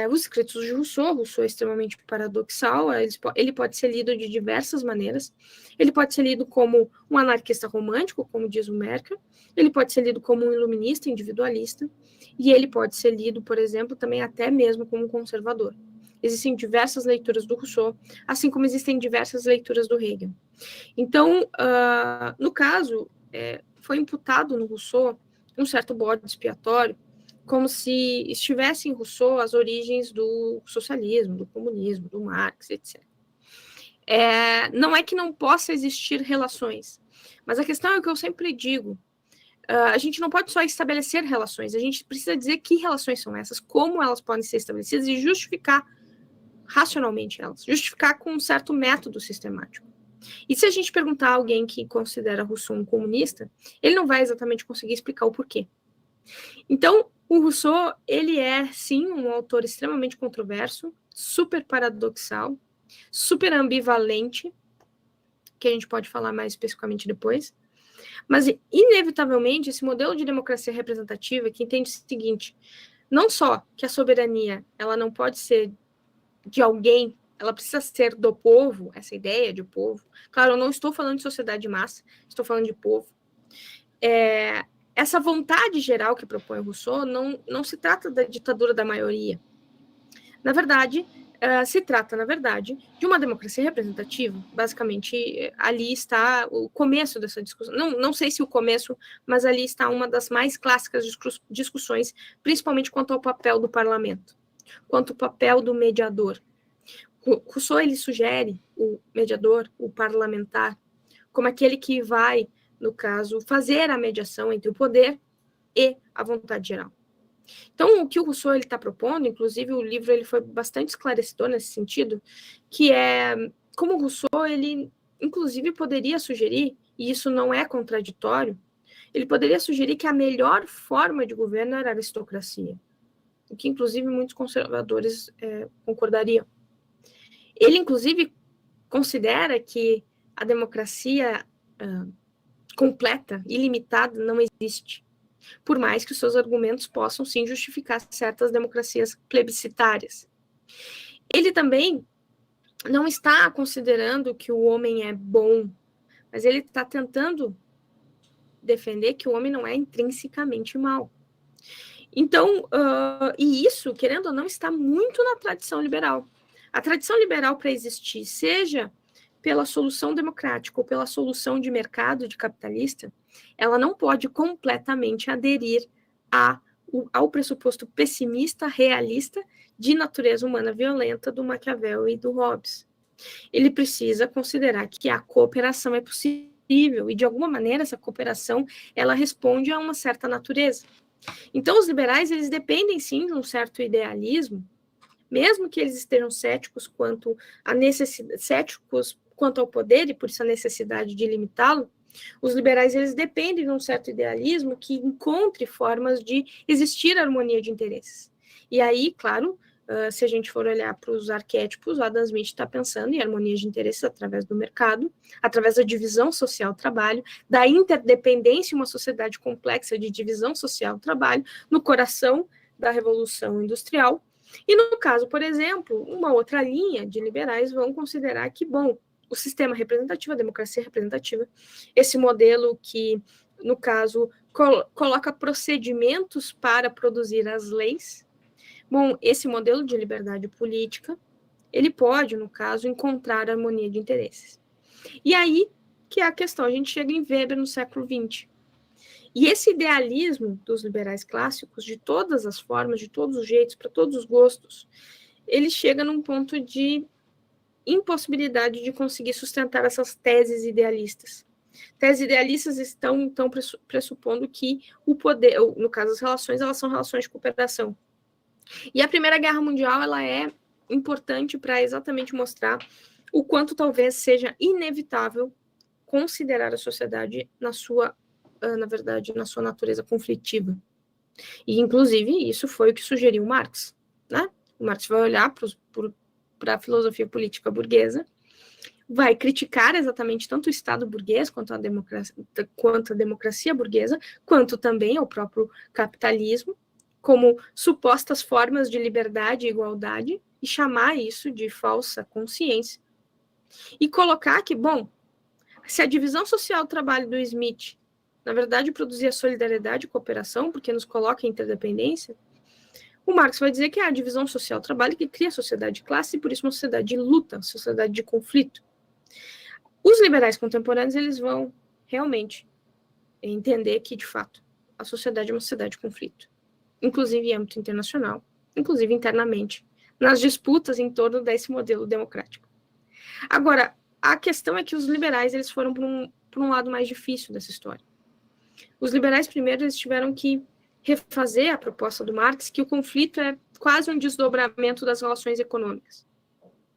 os escritos de Rousseau é extremamente paradoxal, ele pode ser lido de diversas maneiras. Ele pode ser lido como um anarquista romântico, como diz o Merkel, ele pode ser lido como um iluminista individualista, e ele pode ser lido, por exemplo, também até mesmo como um conservador. Existem diversas leituras do Rousseau, assim como existem diversas leituras do Hegel. Então, no caso, foi imputado no Rousseau um certo bode expiatório, como se estivesse em Rousseau as origens do socialismo, do comunismo, do Marx, etc. Não é que não possa existir relações, mas a questão é o que eu sempre digo, a gente não pode só estabelecer relações, a gente precisa dizer que relações são essas, como elas podem ser estabelecidas e justificar racionalmente elas, justificar com um certo método sistemático. E se a gente perguntar a alguém que considera Rousseau um comunista, ele não vai exatamente conseguir explicar o porquê. Então, o Rousseau, ele é, sim, um autor extremamente controverso, super paradoxal, super ambivalente, que a gente pode falar mais especificamente depois, mas, inevitavelmente, esse modelo de democracia representativa que entende o seguinte, não só que a soberania ela não pode ser de alguém, ela precisa ser do povo, essa ideia de povo. Claro, eu não estou falando de sociedade de massa, estou falando de povo. Essa vontade geral que propõe Rousseau não se trata da ditadura da maioria. Na verdade, se trata, na verdade, de uma democracia representativa. Basicamente, ali está o começo dessa discussão. Não sei se o começo, mas ali está uma das mais clássicas discussões, principalmente quanto ao papel do parlamento, quanto ao papel do mediador. Rousseau, ele sugere o mediador, o parlamentar, como aquele que vai, no caso, fazer a mediação entre o poder e a vontade geral. Então, o que o Rousseau está propondo, inclusive o livro ele foi bastante esclarecedor nesse sentido, que é como o Rousseau, ele inclusive poderia sugerir, e isso não é contraditório, ele poderia sugerir que a melhor forma de governo era a aristocracia, o que inclusive muitos conservadores concordariam. Ele, inclusive, considera que a democracia completa, ilimitada, não existe, por mais que os seus argumentos possam, sim, justificar certas democracias plebiscitárias. Ele também não está considerando que o homem é bom, mas ele está tentando defender que o homem não é intrinsecamente mau. Então, e isso, querendo ou não, está muito na tradição liberal. A tradição liberal, para existir, seja pela solução democrática ou pela solução de mercado, de capitalista, ela não pode completamente aderir ao pressuposto pessimista, realista, de natureza humana violenta do Maquiavel e do Hobbes. Ele precisa considerar que a cooperação é possível e, de alguma maneira, essa cooperação ela responde a uma certa natureza. Então, os liberais, eles dependem, sim, de um certo idealismo, mesmo que eles estejam céticos quanto ao poder e por isso a necessidade de limitá-lo, os liberais, eles dependem de um certo idealismo que encontre formas de existir harmonia de interesses. E aí, claro, se a gente for olhar para os arquétipos, o Adam Smith está pensando em harmonia de interesses através do mercado, através da divisão social do trabalho, da interdependência em uma sociedade complexa de divisão social do trabalho, no coração da Revolução Industrial. E no caso, por exemplo, uma outra linha de liberais vão considerar que, bom, o sistema representativo, a democracia representativa, esse modelo que, no caso, coloca procedimentos para produzir as leis, bom, esse modelo de liberdade política, ele pode, no caso, encontrar harmonia de interesses. E aí que é a questão, a gente chega em Weber no século XX. E esse idealismo dos liberais clássicos, de todas as formas, de todos os jeitos, para todos os gostos, ele chega num ponto de impossibilidade de conseguir sustentar essas teses idealistas. Teses idealistas estão, então, pressupondo que o poder, no caso, as relações, elas são relações de cooperação. E a Primeira Guerra Mundial, ela é importante para exatamente mostrar o quanto talvez seja inevitável considerar a sociedade na sua natureza conflitiva. E, inclusive, isso foi o que sugeriu Marx, né? O Marx vai olhar para a filosofia política burguesa, vai criticar exatamente tanto o Estado burguês quanto a democracia burguesa, quanto também o próprio capitalismo, como supostas formas de liberdade e igualdade e chamar isso de falsa consciência. E colocar que, bom, se a divisão social do trabalho do Smith, na verdade, produzia solidariedade e cooperação, porque nos coloca em interdependência, o Marx vai dizer que é a divisão social do trabalho que cria a sociedade de classe e, por isso, uma sociedade de luta, sociedade de conflito. Os liberais contemporâneos, eles vão realmente entender que, de fato, a sociedade é uma sociedade de conflito, inclusive em âmbito internacional, inclusive internamente, nas disputas em torno desse modelo democrático. Agora, a questão é que os liberais eles foram por um lado mais difícil dessa história. Os liberais, primeiro, eles tiveram que refazer a proposta do Marx, que o conflito é quase um desdobramento das relações econômicas,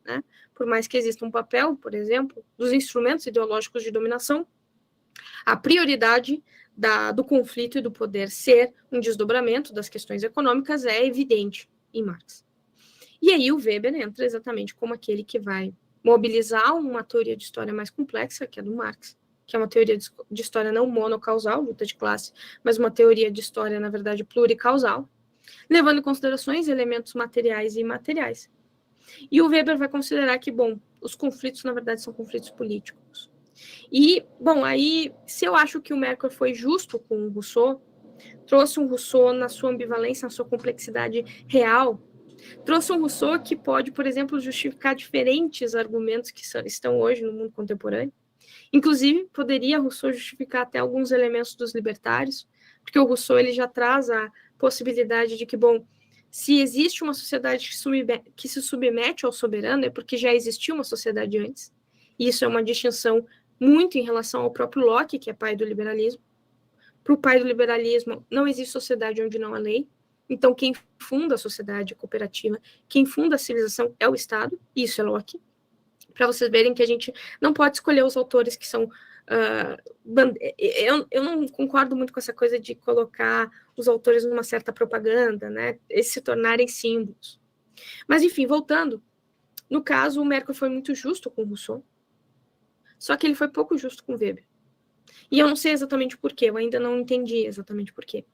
né? Por mais que exista um papel, por exemplo, dos instrumentos ideológicos de dominação, a prioridade do conflito e do poder ser um desdobramento das questões econômicas é evidente em Marx. E aí o Weber entra exatamente como aquele que vai mobilizar uma teoria de história mais complexa, que é do Marx, que é uma teoria de história não monocausal, luta de classe, mas uma teoria de história, na verdade, pluricausal, levando em considerações elementos materiais e imateriais. E o Weber vai considerar que, bom, os conflitos, na verdade, são conflitos políticos. E, bom, aí, se eu acho que o Merkel foi justo com o Rousseau, trouxe um Rousseau na sua ambivalência, na sua complexidade real, trouxe um Rousseau que pode, por exemplo, justificar diferentes argumentos que estão hoje no mundo contemporâneo. Inclusive, poderia Rousseau justificar até alguns elementos dos libertários, porque o Rousseau ele já traz a possibilidade de que, bom, se existe uma sociedade que se submete ao soberano, é porque já existiu uma sociedade antes. E isso é uma distinção muito em relação ao próprio Locke, que é pai do liberalismo. Para o pai do liberalismo, não existe sociedade onde não há lei. Então, quem funda a sociedade cooperativa, quem funda a civilização é o Estado, e isso é Locke. Para vocês verem que a gente não pode escolher os autores que são... eu não concordo muito com essa coisa de colocar os autores numa certa propaganda, né? Eles se tornarem símbolos. Mas, enfim, voltando. No caso, o Merkel foi muito justo com o Rousseau, só que ele foi pouco justo com o Weber. E eu não sei exatamente por quê, eu ainda não entendi exatamente por quê.